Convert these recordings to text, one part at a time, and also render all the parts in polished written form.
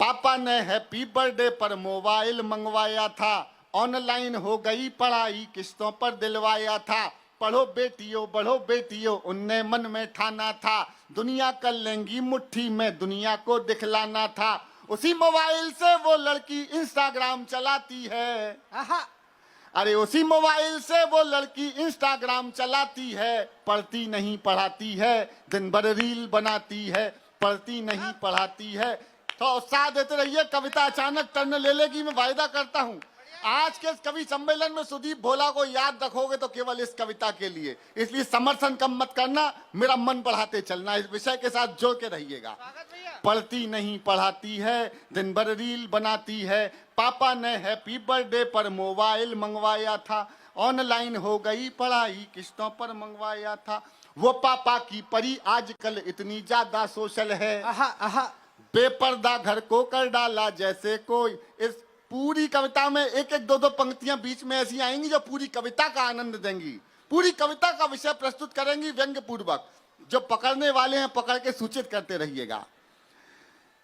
पापा ने happy birthday पर मोबाइल मंगवाया था, ऑनलाइन हो गई पढ़ाई किस्तों पर दिलवाया था। पढ़ो बेटियों उनने मन में ठाना था, दुनिया कर लेंगी मुट्ठी में दुनिया को दिखलाना था। उसी मोबाइल से वो लड़की इंस्टाग्राम चलाती है। अरे उसी मोबाइल से वो लड़की इंस्टाग्राम चलाती है, पढ़ती नहीं पढ़ाती है, दिन भर रील बनाती है, पढ़ती नहीं पढ़ाती है। तो उत्साह देते रहिए, कविता अचानक टर्न ले लेगी, मैं वायदा करता हूं। आज के इस कवि सम्मेलन में सुदीप भोला को याद रखोगे तो केवल इस कविता के लिए, इसलिए समर्थन कम मत करना, मेरा मन बढ़ाते चलना, इस विषय के साथ जोड़ के रहिएगा। पढ़ती नहीं पढ़ाती है, दिन भर रील बनाती है, पापा ने हैप्पी बर्थडे पर मोबाइल मंगवाया था, ऑनलाइन हो गई पढ़ाई किस्तों पर मंगवाया था। वो पापा की परी आजकल इतनी ज्यादा सोशल है, बेपर्दा घर को कर डाला जैसे कोई। इस पूरी कविता में एक एक दो दो पंक्तियां बीच में ऐसी आएंगी जो पूरी कविता का आनंद देंगी, पूरी कविता का विषय प्रस्तुत करेंगी व्यंग्य पूर्वक। जो पकड़ने वाले हैं पकड़ के सूचित करते रहिएगा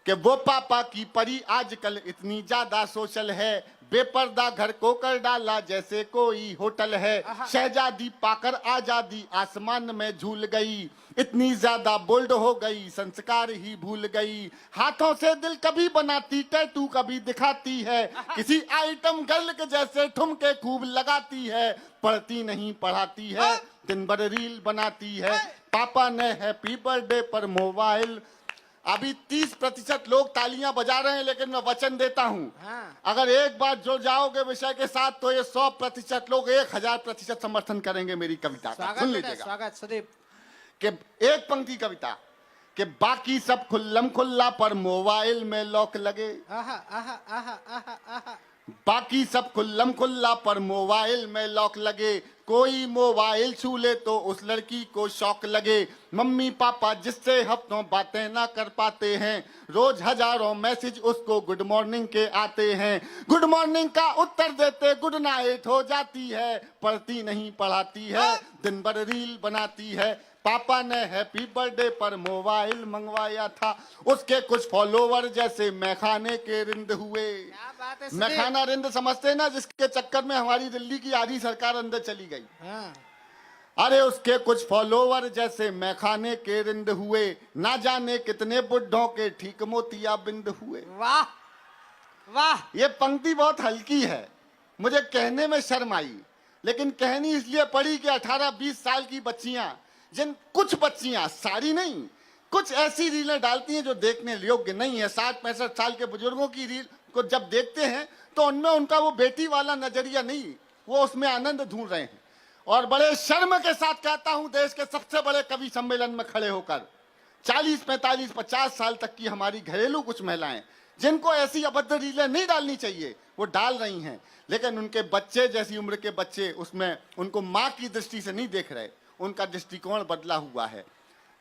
कि वो पापा की परी आजकल इतनी ज्यादा सोशल है, बेपर्दा घर को कर डाला जैसे कोई होटल है। शहजादी पाकर आजादी आसमान में झूल गई, इतनी ज्यादा बोल्ड हो गई संस्कार ही भूल गई। हाथों से दिल कभी बनाती, टैटू कभी दिखाती है, किसी आइटम गर्ल के जैसे ठुमके खूब लगाती है। पढ़ती नहीं पढ़ाती है, दिन भर रील बनाती है, पापा ने हैप्पी बर्थडे पर मोबाइल। अभी 30% लोग तालियां बजा रहे हैं, लेकिन मैं वचन देता हूं, अगर एक बार जुड़ जाओगे विषय के साथ तो ये 100% लोग 1000% समर्थन करेंगे मेरी कविता का। सुन लीजिएगा, स्वागत सुदीप। कि एक पंक्ति कविता कि बाकी सब खुल्लम खुल्ला पर मोबाइल में लॉक लगे। बाकी सब खुल्लम खुल्ला पर मोबाइल में लॉक लगे, कोई मोबाइल छू ले तो उस लड़की को शौक लगे। मम्मी पापा जिससे हफ्तों बातें ना कर पाते हैं, रोज हजारों मैसेज उसको गुड मॉर्निंग के आते हैं। गुड मॉर्निंग का उत्तर देते गुड नाइट हो जाती है, पढ़ती नहीं पढ़ाती है, दिन भर रील बनाती है। पापा ने हैप्पी बर्थडे पर मोबाइल मंगवाया था, उसके कुछ फॉलोवर जैसे मैखाने के रिंद हुए। मैखाना रिंद समझते ना, जिसके चक्कर में हमारी दिल्ली की आधी सरकार अंदर चली गई। अरे उसके कुछ फॉलोवर जैसे मैखाने के रिंद हुए, ना जाने कितने बुढ़ों के ठीक मोतिया बिंद हुए। वाह वाह, ये पंक्ति बहुत हल्की है, मुझे कहने में शर्म आई, लेकिन कहनी इसलिए पड़ी कि 18-20 साल की बच्चियां, जिन कुछ बच्चियां, सारी नहीं, कुछ ऐसी रीलें डालती हैं जो देखने योग्य नहीं है। 60-65 साल के बुजुर्गों की रील को जब देखते हैं तो उनमें उनका वो बेटी वाला नजरिया नहीं, वो उसमें आनंद ढूंढ रहे हैं। और बड़े शर्म के साथ कहता हूं, देश के सबसे बड़े कवि सम्मेलन में खड़े होकर 40, 45, 50 साल तक की हमारी घरेलू कुछ महिलाएं, जिनको ऐसी अभद्र रीलें नहीं डालनी चाहिए, वो डाल रही हैं, लेकिन उनके बच्चे जैसी उम्र के बच्चे उसमें उनको माँ की दृष्टि से नहीं देख रहे, उनका दृष्टिकोण बदला हुआ है।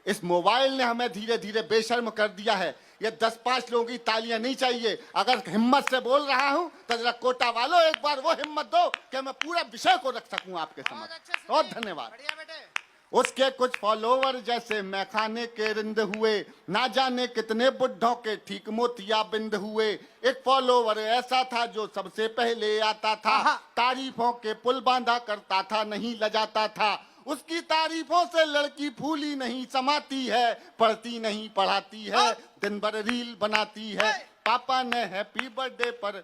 इस मोबाइल ने हमें धीरे धीरे बेशर्म कर दिया है। ये 10-5 लोगों की तालियां नहीं चाहिए। अगर हिम्मत से बोल रहा हूं तो जरा कोटा वालों एक बार वो हिम्मत दो कि मैं पूरा विषय को रख सकूं आपके समक्ष। बहुत धन्यवाद। उसके कुछ फॉलोवर जैसे मैखाने के रिंद हुए, ना जाने कितने बुढ़ों के ठीक मोतिया बिंद हुए। एक फॉलोवर ऐसा था जो सबसे पहले आता था, तारीफों के पुल बांधा करता था, नहीं लजाता था। उसकी तारीफों से लड़की फूली नहीं समाती है, पढ़ती नहीं पढ़ाती है, दिन भर रील बनाती है। पापा ने हैप्पी बर्थडे पर,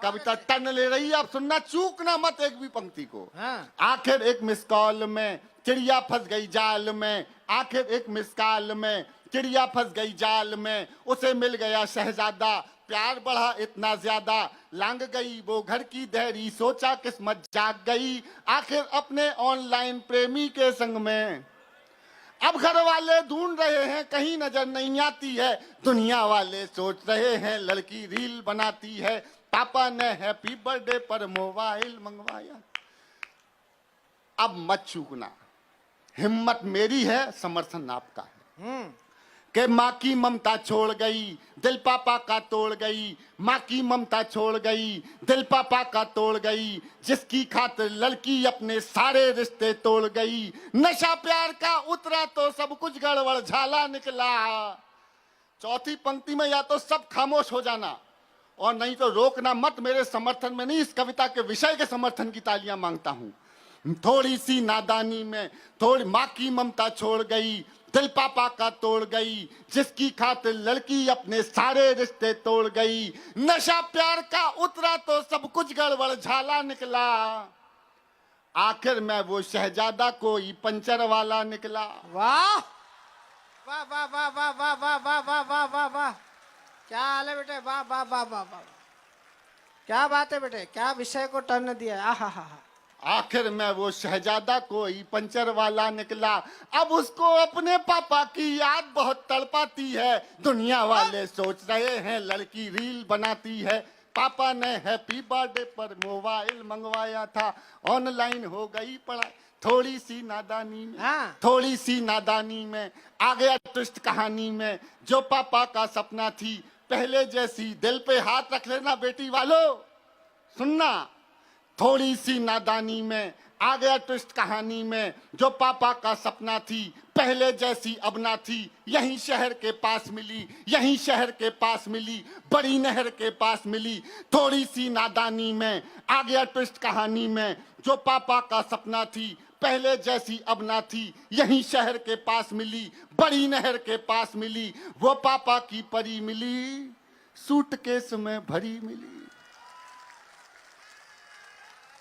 कविता टर्न ले रही है, आप सुनना, चूकना मत एक भी पंक्ति को। आखिर एक मिस कॉल में चिड़िया फंस गई जाल में, आखिर एक मिस कॉल में चिड़िया फंस गई जाल में, उसे मिल गया शहजादा, प्यार बढ़ा इतना ज्यादा, लांग गई वो घर की देहरी, सोचा किस्मत जाग गई, आखिर अपने ऑनलाइन प्रेमी के संग में। अब घर वाले ढूंढ रहे हैं, कहीं नजर नहीं आती है, दुनिया वाले सोच रहे हैं लड़की रील बनाती है। पापा ने हैप्पी बर्थडे पर मोबाइल मंगवाया। अब मत चूकना, हिम्मत मेरी है, समर्थन आपका है। कि माँ की ममता छोड़ गई, दिल पापा का तोड़ गई, माँ की ममता छोड़ गई, दिल पापा का तोड़ गई, जिसकी खातिर लड़की अपने सारे रिश्ते तोड़ गई। नशा प्यार का उतरा तो सब कुछ गड़बड़ झाला निकला, चौथी पंक्ति में या तो सब खामोश हो जाना और नहीं तो रोकना मत। मेरे समर्थन में नहीं, इस कविता के विषय के समर्थन की तालियां मांगता हूं। थोड़ी सी नादानी में थोड़ी माँ की ममता छोड़ गई, दिल पापा का तोड़ गई, जिसकी खातिर लड़की अपने सारे रिश्ते तोड़ गई। नशा प्यार का उतरा तो सब कुछ गड़बड़ झाला निकला, आखिर में वो शहजादा कोई पंचर वाला निकला। वाह वाह वाह वाह वाह वाह वाह वाह वाह वाह वाह वाह, क्या हाल है बेटे, वाह वाह वाह वाह वाह, क्या बात है बेटे, क्या विषय को टर्न दिया। आहा हा हा। आखिर में वो शहजादा कोई पंचर वाला निकला, अब उसको अपने पापा की याद बहुत तड़पाती है। दुनिया वाले सोच रहे हैं लड़की रील बनाती है। पापा ने हैप्पी बर्थडे पर मोबाइल मंगवाया था, ऑनलाइन हो गई पढ़ाई। थोड़ी सी नादानी में थोड़ी सी नादानी में आ गया ट्विस्ट कहानी में। जो पापा का सपना थी पहले जैसी, दिल पे हाथ रख लेना बेटी वालों, सुनना। थोड़ी सी नादानी में आ गया ट्विस्ट कहानी में। जो पापा का सपना थी पहले जैसी अब ना थी। यहीं शहर के पास मिली, यहीं शहर के पास मिली, बड़ी नहर के पास मिली। थोड़ी सी नादानी में आ गया ट्विस्ट कहानी में। जो पापा का सपना थी पहले जैसी अब ना थी। यहीं शहर के पास मिली, बड़ी नहर के पास मिली। वो पापा की परी मिली, सूटकेस में भरी मिली।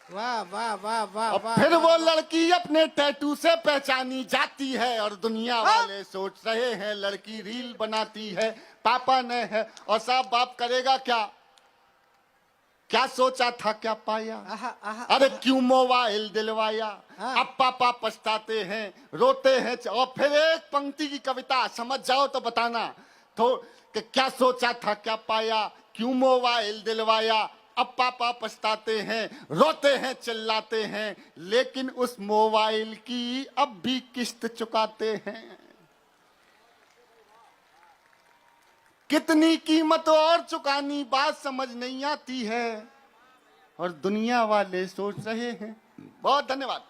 वाह वाह वाह वाह और वाह। फिर वो लड़की अपने टैटू से पहचानी जाती है और दुनिया वाले सोच रहे हैं लड़की रील बनाती है। पापा ने है और साहब बाप करेगा क्या, क्या सोचा था क्या पाया। आहा आहा। अरे क्यों मोबाइल दिलवाया, अब पापा पछताते हैं रोते हैं। और फिर एक पंक्ति की कविता समझ जाओ तो बताना तो कि क्या सोचा था क्या पाया, क्यों मोबाइल दिलवाया, अब पापा पछताते हैं रोते हैं चिल्लाते हैं, लेकिन उस मोबाइल की अब भी किस्त चुकाते हैं। कितनी कीमत और चुकानी बात समझ नहीं आती है और दुनिया वाले सोच रहे हैं। बहुत धन्यवाद।